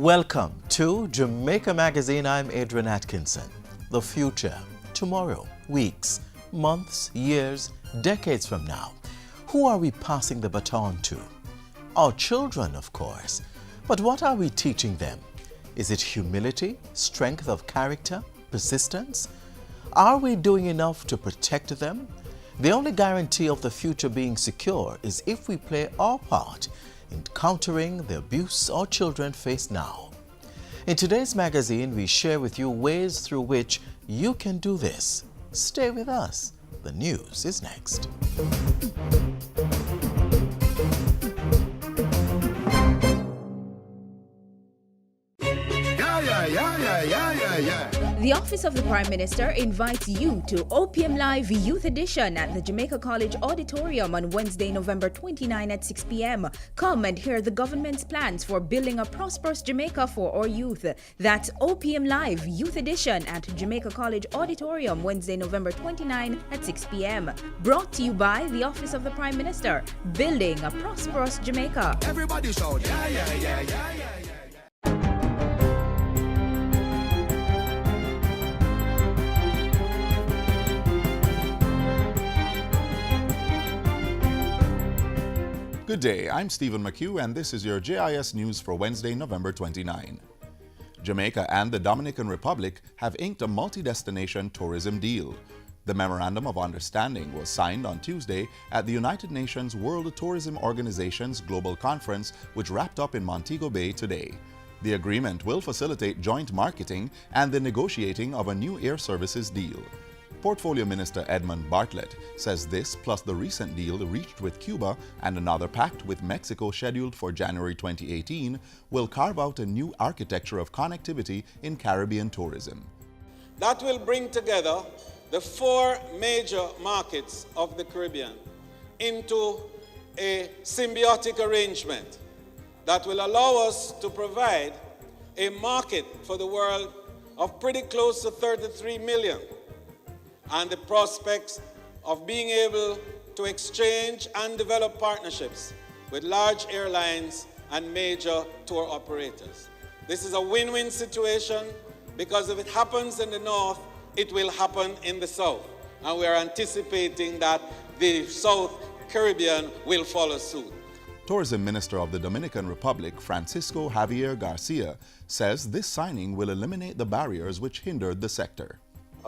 Welcome to Jamaica Magazine. I'm Adrian Atkinson. The future, tomorrow, weeks, months, years, decades from now. Who are we passing the baton to? Our children, of course. But what are we teaching them? Is it humility, strength of character, persistence? Are we doing enough to protect them? The only guarantee of the future being secure is if we play our part in countering the abuse our children face now. In today's magazine, we share with you ways through which you can do this. Stay with us. The news is next. The Office of the Prime Minister invites you to OPM Live Youth Edition at the Jamaica College Auditorium on Wednesday, November 29 at 6 p.m. Come and hear the government's plans for building a prosperous Jamaica for our youth. That's OPM Live Youth Edition at Jamaica College Auditorium, Wednesday, November 29 at 6 p.m. Brought to you by the Office of the Prime Minister, building a prosperous Jamaica. Everybody shout, yeah, yeah, yeah, yeah, yeah, yeah. Good day, I'm Stephen McHugh and this is your JIS News for Wednesday, November 29. Jamaica and the Dominican Republic have inked a multi-destination tourism deal. The Memorandum of Understanding was signed on Tuesday at the United Nations World Tourism Organization's Global Conference, which wrapped up in Montego Bay today. The agreement will facilitate joint marketing and the negotiating of a new air services deal. Portfolio Minister Edmund Bartlett says this, plus the recent deal reached with Cuba and another pact with Mexico scheduled for January 2018, will carve out a new architecture of connectivity in Caribbean tourism. That will bring together the four major markets of the Caribbean into a symbiotic arrangement that will allow us to provide a market for the world of pretty close to 33 million. And the prospects of being able to exchange and develop partnerships with large airlines and major tour operators. This is a win-win situation because if it happens in the north, it will happen in the south. And we are anticipating that the South Caribbean will follow suit. Tourism Minister of the Dominican Republic, Francisco Javier Garcia, says this signing will eliminate the barriers which hindered the sector.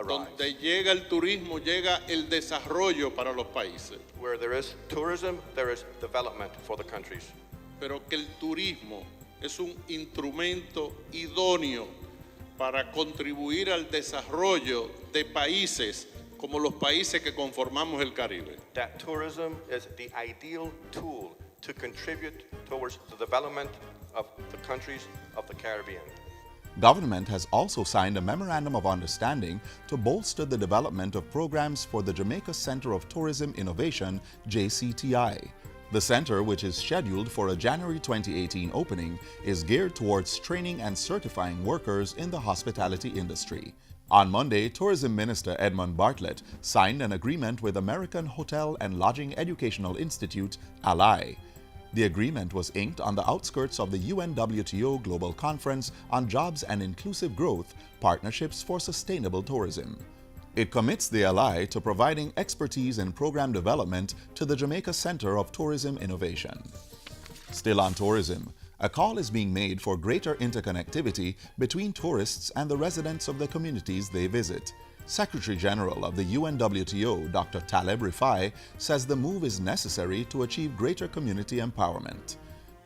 Donde llega el turismo, llega el desarrollo para los países. Where there is tourism, there is development for the countries. Pero que el turismo es un instrumento idóneo para contribuir al desarrollo de países como los países que conformamos el Caribe. That tourism is the ideal tool to contribute towards the development of the countries of the Caribbean. Government has also signed a Memorandum of Understanding to bolster the development of programs for the Jamaica Center of Tourism Innovation, JCTI. The center, which is scheduled for a January 2018 opening, is geared towards training and certifying workers in the hospitality industry. On Monday, Tourism Minister Edmund Bartlett signed an agreement with American Hotel and Lodging Educational Institute, ALI. The agreement was inked on the outskirts of the UNWTO Global Conference on Jobs and Inclusive Growth, Partnerships for Sustainable Tourism. It commits the ALI to providing expertise in program development to the Jamaica Center of Tourism Innovation. Still on tourism, a call is being made for greater interconnectivity between tourists and the residents of the communities they visit. Secretary General of the UNWTO, Dr. Taleb Rifai, says the move is necessary to achieve greater community empowerment.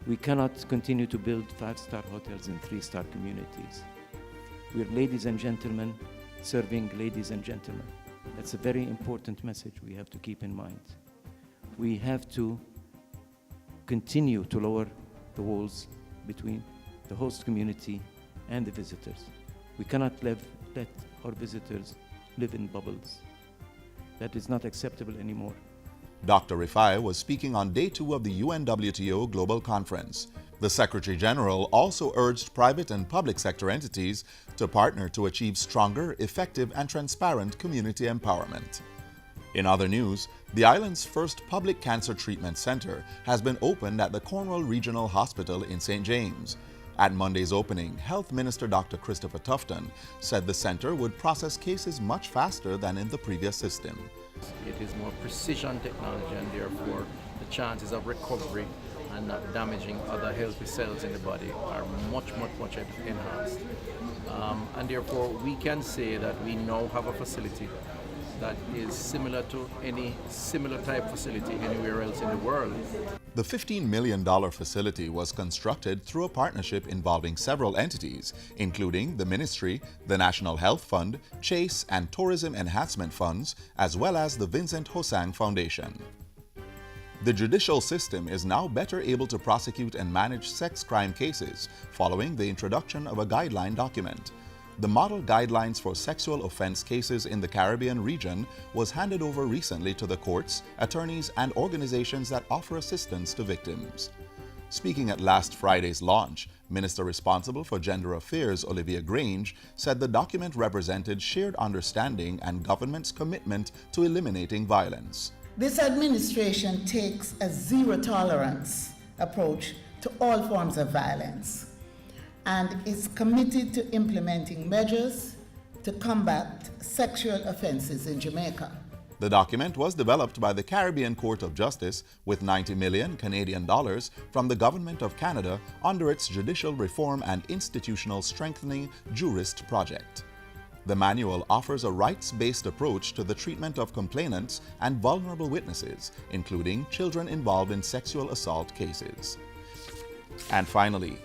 We cannot continue to build five-star hotels in three-star communities. We're ladies and gentlemen serving ladies and gentlemen. That's a very important message we have to keep in mind. We have to continue to lower the walls between the host community and the visitors. We cannot let our visitors live in bubbles. That is not acceptable anymore. Dr. Rifai was speaking on Day 2 of the UNWTO Global Conference. The Secretary General also urged private and public sector entities to partner to achieve stronger, effective, and transparent community empowerment. In other news, the island's first public cancer treatment center has been opened at the Cornwall Regional Hospital in St. James. At Monday's opening, Health Minister Dr. Christopher Tufton said the center would process cases much faster than in the previous system. It is more precision technology, and therefore the chances of recovery and not damaging other healthy cells in the body are much enhanced. And therefore we can say that we now have a facility that is similar to any similar type facility anywhere else in the world. The $15 million facility was constructed through a partnership involving several entities, including the Ministry, the National Health Fund, Chase and Tourism Enhancement Funds, as well as the Vincent Hosang Foundation. The judicial system is now better able to prosecute and manage sex crime cases following the introduction of a guideline document. The Model Guidelines for Sexual Offense Cases in the Caribbean region was handed over recently to the courts, attorneys, and organizations that offer assistance to victims. Speaking at last Friday's launch, Minister responsible for Gender Affairs Olivia Grange said the document represented shared understanding and government's commitment to eliminating violence. This administration takes a zero-tolerance approach to all forms of violence and is committed to implementing measures to combat sexual offenses in Jamaica. The document was developed by the Caribbean Court of Justice with 90 million Canadian dollars from the Government of Canada under its Judicial Reform and Institutional Strengthening Jurist project. The manual offers a rights-based approach to the treatment of complainants and vulnerable witnesses, including children involved in sexual assault cases. And finally,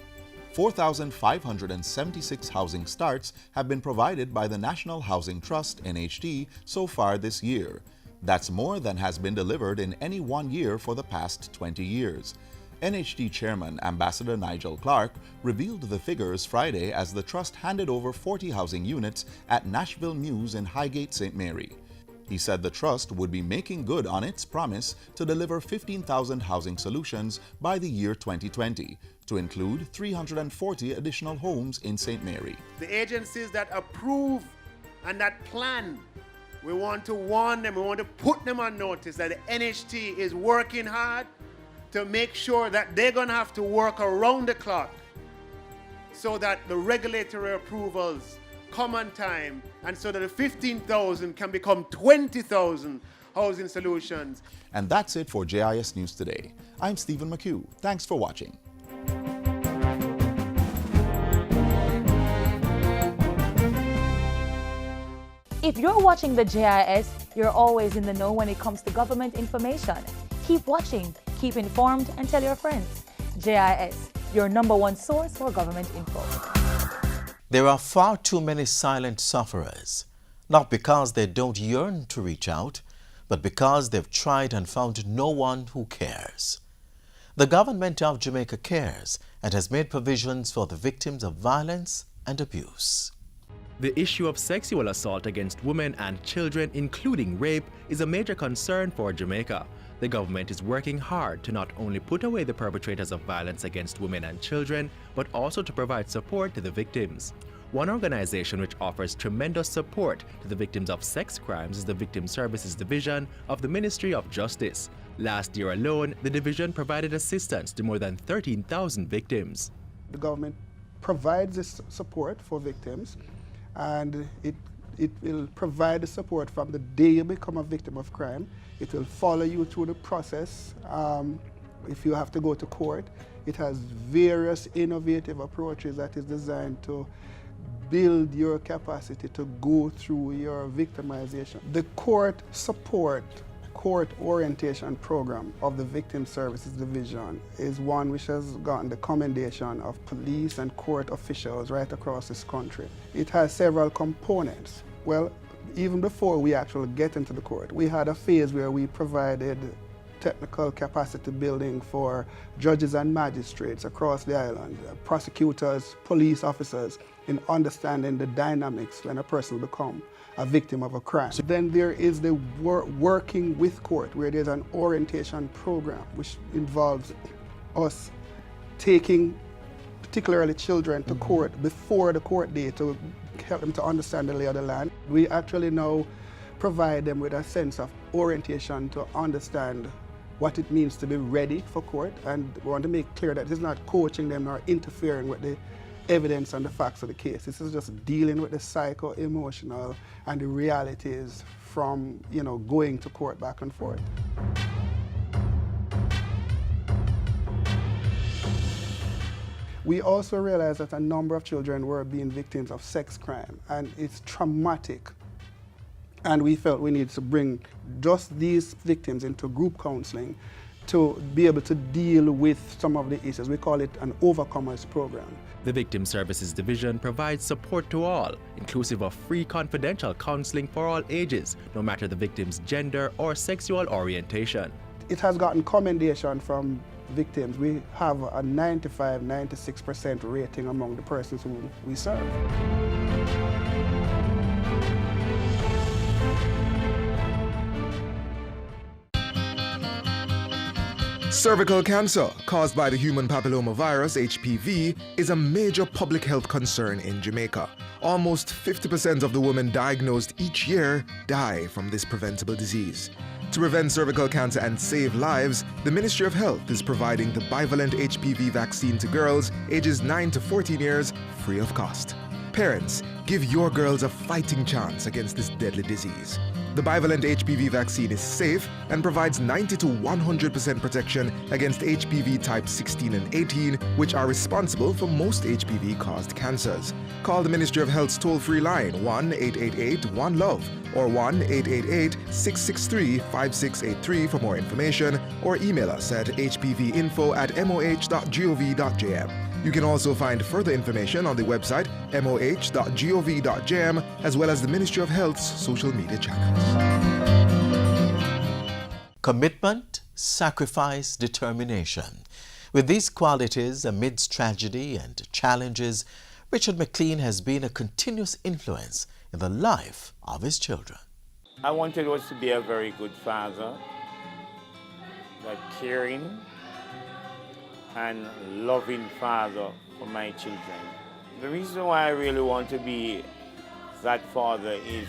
4,576 housing starts have been provided by the National Housing Trust, NHT, so far this year. That's more than has been delivered in any one year for the past 20 years. NHT Chairman Ambassador Nigel Clark revealed the figures Friday as the Trust handed over 40 housing units at Nashville Mews in Highgate, St. Mary. He said the Trust would be making good on its promise to deliver 15,000 housing solutions by the year 2020, to include 340 additional homes in St. Mary. The agencies that approve and that plan, we want to warn them, we want to put them on notice that the NHT is working hard to make sure that they're going to have to work around the clock so that the regulatory approvals come on time, and so that the 15,000 can become 20,000 housing solutions. And that's it for JIS News Today. I'm Stephen McHugh. Thanks for watching. If you're watching the JIS, you're always in the know when it comes to government information. Keep watching, keep informed, and tell your friends. JIS, your #1 source for government info. There are far too many silent sufferers, not because they don't yearn to reach out, but because they've tried and found no one who cares. The government of Jamaica cares and has made provisions for the victims of violence and abuse. The issue of sexual assault against women and children, including rape, is a major concern for Jamaica. The government is working hard to not only put away the perpetrators of violence against women and children, but also to provide support to the victims. One organization which offers tremendous support to the victims of sex crimes is the Victim Services Division of the Ministry of Justice. Last year alone, the division provided assistance to more than 13,000 victims. The government provides this support for victims, and it will provide the support from the day you become a victim of crime. It will follow you through the process. If you have to go to court, it has various innovative approaches that is designed to build your capacity to go through your victimization. The court support, court orientation program of the Victim Services Division is one which has gotten the commendation of police and court officials right across this country. It has several components. Well, even before we actually get into the court, we had a phase where we provided technical capacity building for judges and magistrates across the island, prosecutors, police officers, in understanding the dynamics when a person becomes a victim of a crime. So then there is the working with court, where there's an orientation program which involves us taking particularly children to court before the court day to help them to understand the lay of the land. We actually now provide them with a sense of orientation to understand what it means to be ready for court, and we want to make clear that this is not coaching them nor interfering with the evidence and the facts of the case. This is just dealing with the psycho-emotional and the realities from, going to court back and forth. We also realized that a number of children were being victims of sex crime, and it's traumatic. And we felt we needed to bring just these victims into group counseling to be able to deal with some of the issues. We call it an overcomers program. The Victim Services Division provides support to all, inclusive of free confidential counseling for all ages, no matter the victim's gender or sexual orientation. It has gotten commendation from victims. We have a 95–96% rating among the persons who we serve. Cervical cancer, caused by the human papillomavirus HPV, is a major public health concern in Jamaica. Almost 50% of the women diagnosed each year die from this preventable disease. To prevent cervical cancer and save lives, the Ministry of Health is providing the bivalent HPV vaccine to girls ages 9 to 14 years free of cost. Parents, give your girls a fighting chance against this deadly disease. The bivalent HPV vaccine is safe and provides 90 to 100% protection against HPV type 16 and 18, which are responsible for most HPV-caused cancers. Call the Ministry of Health's toll-free line 1-888-1-LOVE or 1-888-663-5683 for more information, or email us at hpvinfo@moh.gov.jm. You can also find further information on the website moh.gov.jm, as well as the Ministry of Health's social media channels. Commitment, sacrifice, determination. With these qualities amidst tragedy and challenges, Richard McLean has been a continuous influence in the life of his children. I wanted us to be a very good father, a caring and loving father for my children. The reason why I really want to be that father is,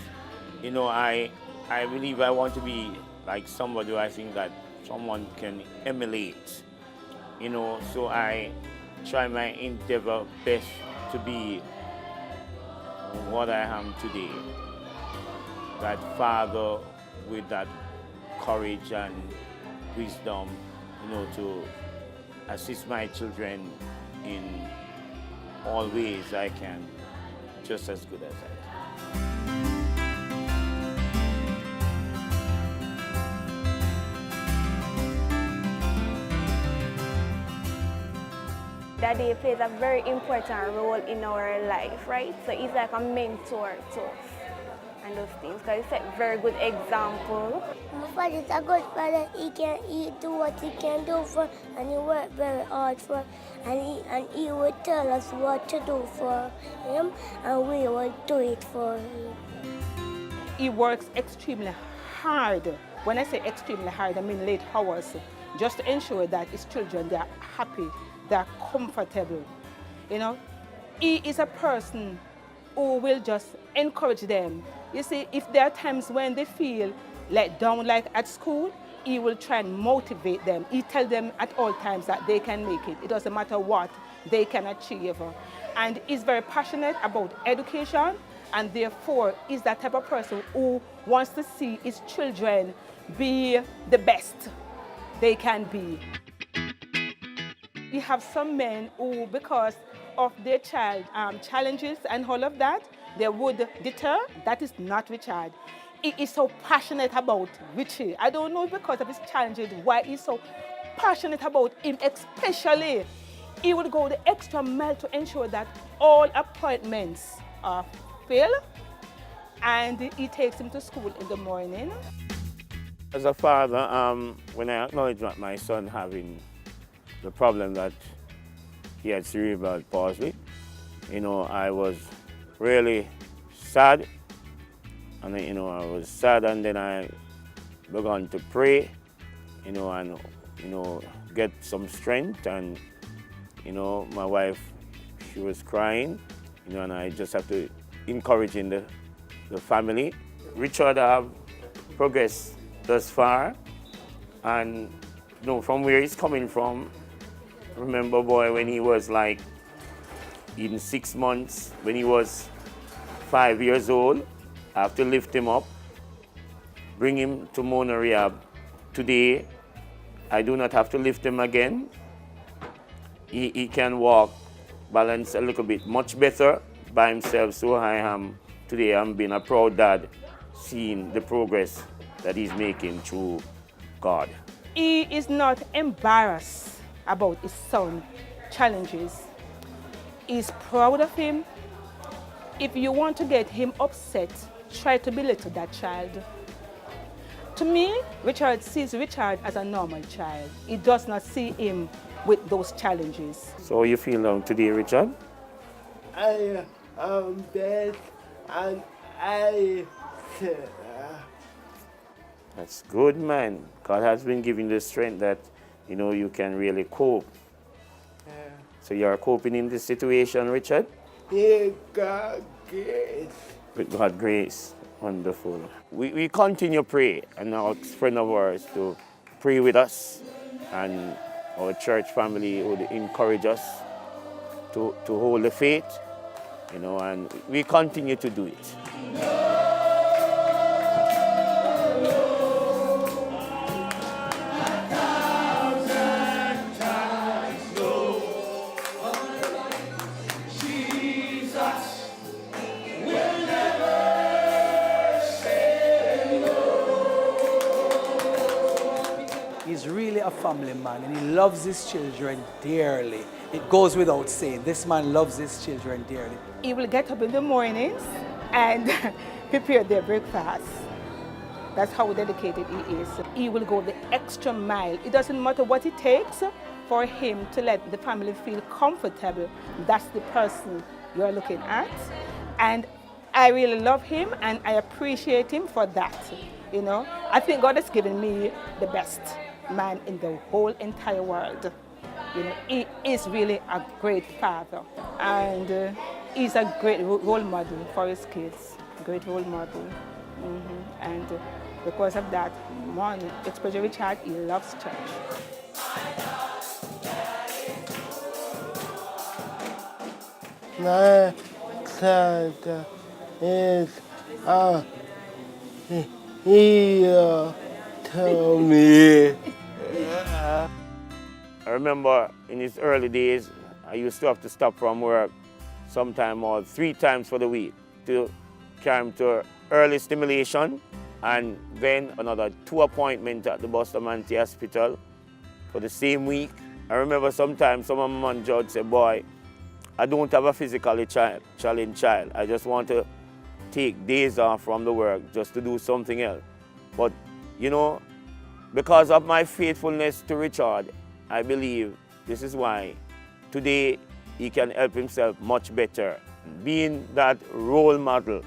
I believe I want to be like somebody who I think that someone can emulate, so I try my endeavor best to be what I am today. That father with that courage and wisdom, to assist my children in all ways I can, just as good as I can. Daddy plays a very important role in our life, right? So he's like a mentor to us and those things, because he set a very good example. My father is a good father. He do what he can do for, and he works very hard for, and he will tell us what to do for him, and we will do it for him. He works extremely hard. When I say extremely hard, I mean late hours, just to ensure that his children, they are happy, they are comfortable. He is a person who will just encourage them. You see, if there are times when they feel let down, like at school, he will try and motivate them. He tells them at all times that they can make it. It doesn't matter what they can achieve. And he's very passionate about education, and therefore is that type of person who wants to see his children be the best they can be. You have some men who, because of their child challenges and all of that, they would deter. That is not Richard. He is so passionate about Richie. I don't know because of his challenges why he's so passionate about him, especially. He would go the extra mile to ensure that all appointments are filled, and he takes him to school in the morning. As a father, when I acknowledged that my son having the problem that he had cerebral palsy, I was really sad. And I was sad, and then I began to pray, and get some strength. And my wife, she was crying, and I just have to encourage in the family. Richard have progressed thus far, and from where he's coming from. Remember, boy, when he was like in 6 months, when he was 5 years old, I have to lift him up, bring him to Mona Rehab. Today, I do not have to lift him again. He can walk, balance a little bit, much better by himself. So I am today, I'm being a proud dad, seeing the progress that he's making through God. He is not embarrassed about his son's challenges. He's proud of him. If you want to get him upset, try to belittle that child. To me, Richard sees Richard as a normal child. He does not see him with those challenges. So you feel now today, Richard? I am dead and I... That's good, man. God has been giving the strength that, you can really cope. So you're coping in this situation, Richard? Yeah, God grace. With God's grace. Wonderful. We continue to pray, and our friend of ours to pray with us, and our church family would encourage us to hold the faith, and we continue to do it. He's really a family man and he loves his children dearly. It goes without saying, this man loves his children dearly. He will get up in the mornings and prepare their breakfast. That's how dedicated he is. He will go the extra mile. It doesn't matter what it takes for him to let the family feel comfortable. That's the person you're looking at. And I really love him and I appreciate him for that. I think God has given me the best man in the whole entire world. He is really a great father and he's a great role model for his kids, great role model. And because of that, especially Richard, he loves church. My son is here to me. I remember in his early days, I used to have to stop from work sometime or 3 times for the week to carry him to early stimulation and then another 2 appointments at the Bustamante Hospital for the same week. I remember sometimes some of my judge said, boy, I don't have a physically challenged child. I just want to take days off from the work just to do something else. But, because of my faithfulness to Richard, I believe this is why today he can help himself much better. Being that role model,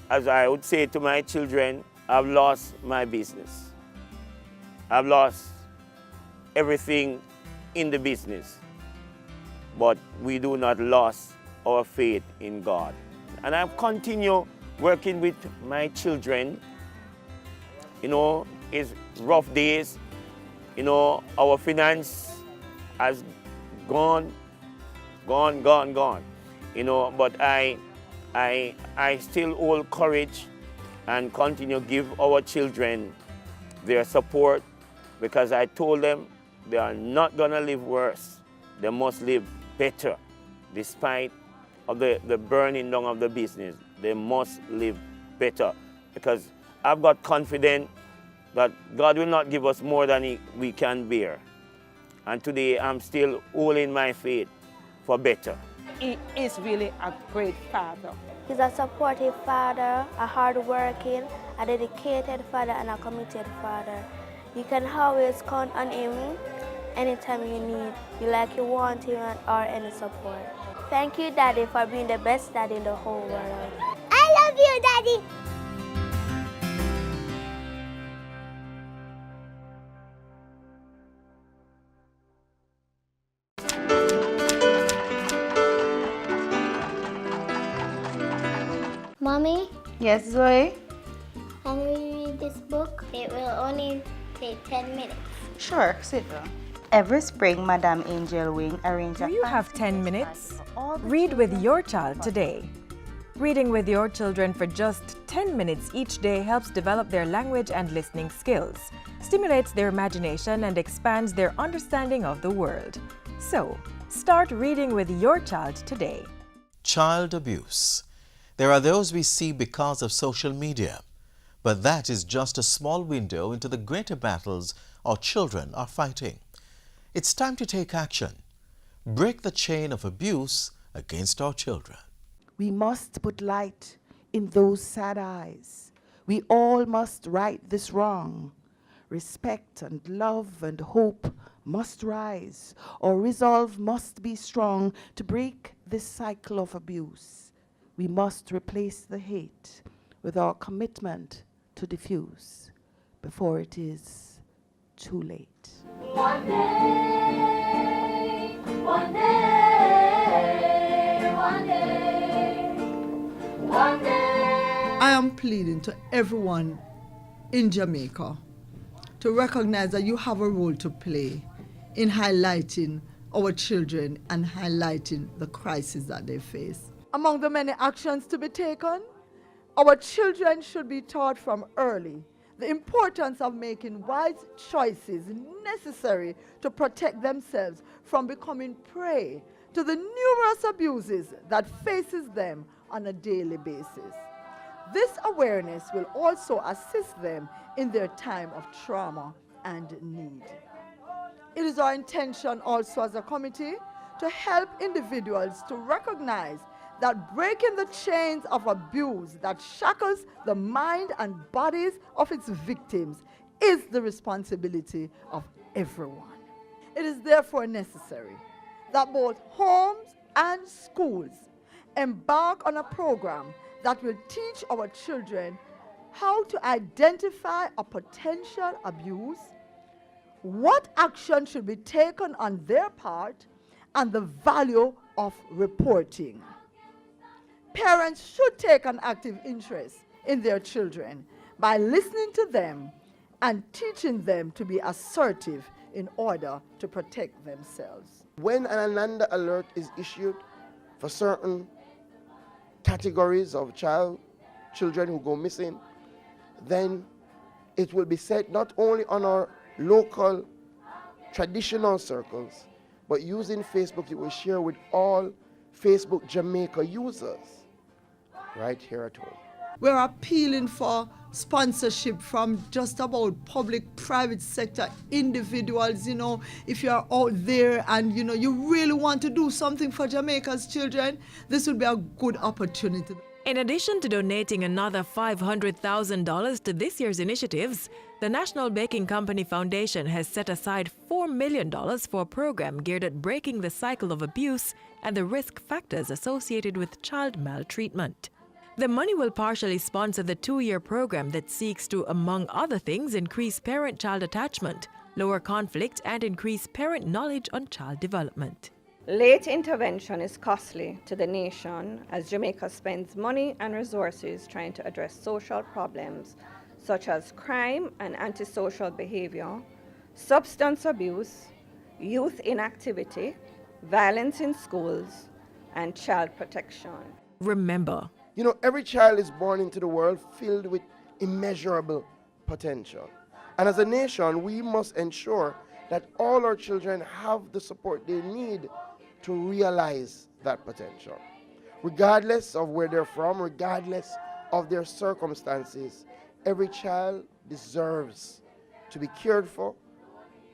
as I would say to my children, I've lost my business. I've lost everything in the business, but we do not lose our faith in God. And I've continued working with my children. It's rough days. Our finance has gone. But I still hold courage and continue to give our children their support because I told them they are not gonna live worse. They must live better. Despite of the burning down of the business, they must live better because I've got confidence that God will not give us more than we can bear. And today I'm still holding my faith for better. He is really a great father. He's a supportive father, a hard-working, a dedicated father, and a committed father. You can always count on him anytime you need, you want him or any support. Thank you, Daddy, for being the best dad in the whole world. I love you, Daddy. Mommy? Yes, Zoe? When we read this book, it will only take 10 minutes? Sure, sit down. Every spring, Madame Angel Wing arranges. Do you have 10 minutes? Read with your child today. Reading with your children for just 10 minutes each day helps develop their language and listening skills, stimulates their imagination, and expands their understanding of the world. So, start reading with your child today. Child abuse. There are those we see because of social media, but that is just a small window into the greater battles our children are fighting. It's time to take action. Break the chain of abuse against our children. We must put light in those sad eyes. We all must right this wrong. Respect and love and hope must rise. Our resolve must be strong to break this cycle of abuse. We must replace the hate with our commitment to diffuse before it is too late. One day, one day, one day, one day. I am pleading to everyone in Jamaica to recognize that you have a role to play in highlighting our children and highlighting the crisis that they face. Among the many actions to be taken, our children should be taught from early the importance of making wise choices necessary to protect themselves from becoming prey to the numerous abuses that faces them on a daily basis. This awareness will also assist them in their time of trauma and need. It is our intention also as a committee to help individuals to recognize that breaking the chains of abuse that shackles the mind and bodies of its victims is the responsibility of everyone. It is therefore necessary that both homes and schools embark on a program that will teach our children how to identify a potential abuse, what action should be taken on their part, and the value of reporting. Parents should take an active interest in their children by listening to them and teaching them to be assertive in order to protect themselves. When an Ananda alert is issued for certain categories of children who go missing, then it will be set not only on our local traditional circles, but using Facebook, it will share with all Facebook Jamaica users right here at home. We're appealing for sponsorship from just about public, private sector individuals. If you're out there and you really want to do something for Jamaica's children, this would be a good opportunity. In addition to donating another $500,000 to this year's initiatives, the National Baking Company Foundation has set aside $4 million for a program geared at breaking the cycle of abuse and the risk factors associated with child maltreatment. The money will partially sponsor the 2-year program that seeks to, among other things, increase parent-child attachment, lower conflict, and increase parent knowledge on child development. Late intervention is costly to the nation as Jamaica spends money and resources trying to address social problems such as crime and antisocial behavior, substance abuse, youth inactivity, violence in schools, and child protection. Remember, every child is born into the world filled with immeasurable potential. And as a nation, we must ensure that all our children have the support they need to realize that potential. Regardless of where they're from, regardless of their circumstances, every child deserves to be cared for,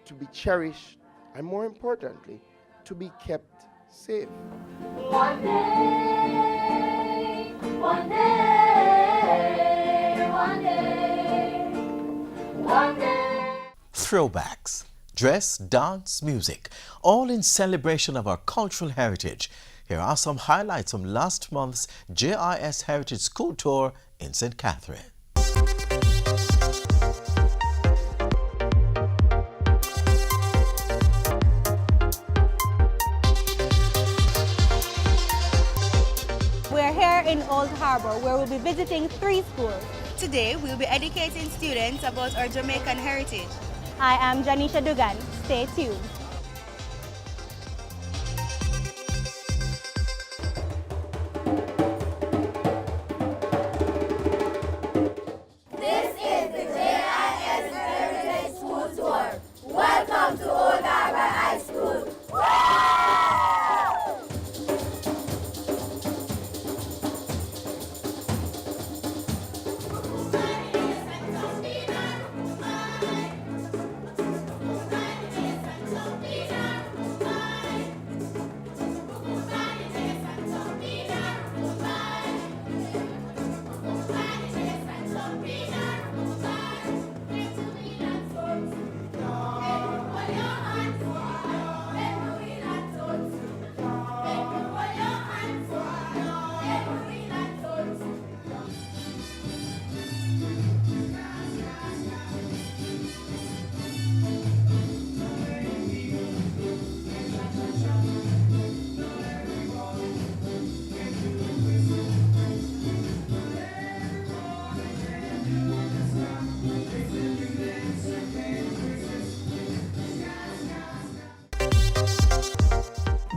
to be cherished, and more importantly, to be kept safe. One day, one day, one day, one day. Throwbacks, dress, dance, music, all in celebration of our cultural heritage. Here are some highlights from last month's JIS Heritage School Tour in St. Catherine. We're here in Old Harbour, where we'll be visiting 3 schools. Today, we'll be educating students about our Jamaican heritage. I am Janisha Dugan. Stay tuned. This is the JIS Heritage School Tour. Welcome to Old Harbour High School.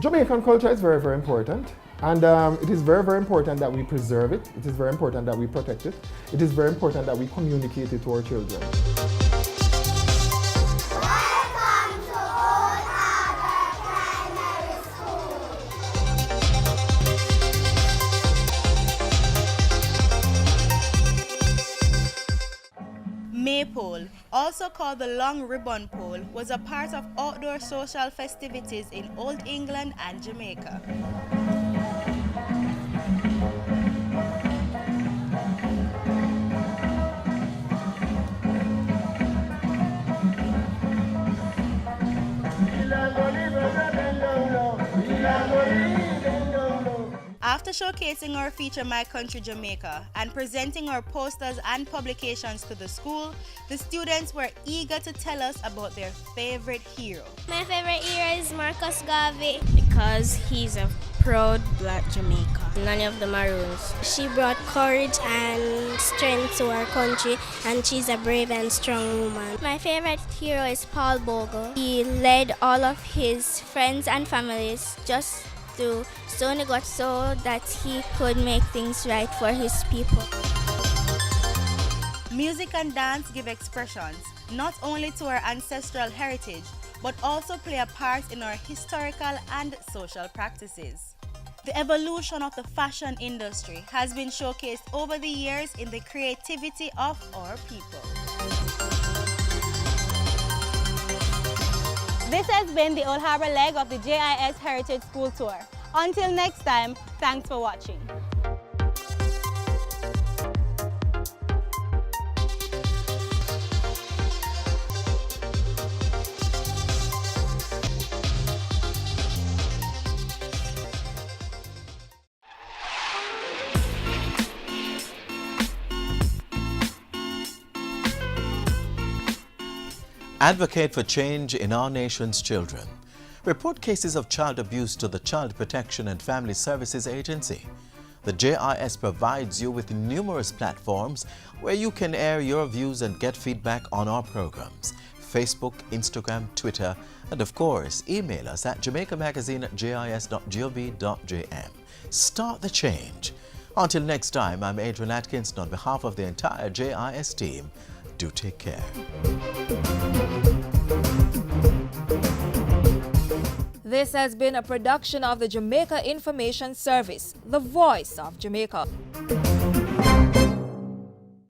Jamaican culture is very, very important, and it is very, very important that we preserve it. It is very important that we protect it. It is very important that we communicate it to our children. Maypole, also called the Long Ribbon Pole, was a part of outdoor social festivities in Old England and Jamaica. After showcasing our feature My Country Jamaica and presenting our posters and publications to the school, the students were eager to tell us about their favorite hero. My favorite hero is Marcus Garvey because he's a proud black Jamaican. None of the Maroons. She brought courage and strength to our country, and she's a brave and strong woman. My favorite hero is Paul Bogle. He led all of his friends and families just to Stony God so that he could make things right for his people. Music and dance give expressions not only to our ancestral heritage, but also play a part in our historical and social practices. The evolution of the fashion industry has been showcased over the years in the creativity of our people. This has been the Old Harbour leg of the JIS Heritage School Tour. Until next time, thanks for watching. Advocate for change in our nation's children. Report cases of child abuse to the Child Protection and Family Services Agency. The JIS provides you with numerous platforms where you can air your views and get feedback on our programs. Facebook, Instagram, Twitter, and of course, email us at jamaicamagazine@jis.gov.jm. Start the change. Until next time, I'm Adrian Atkinson on behalf of the entire JIS team. Do take care. This has been a production of the Jamaica Information Service, the voice of Jamaica.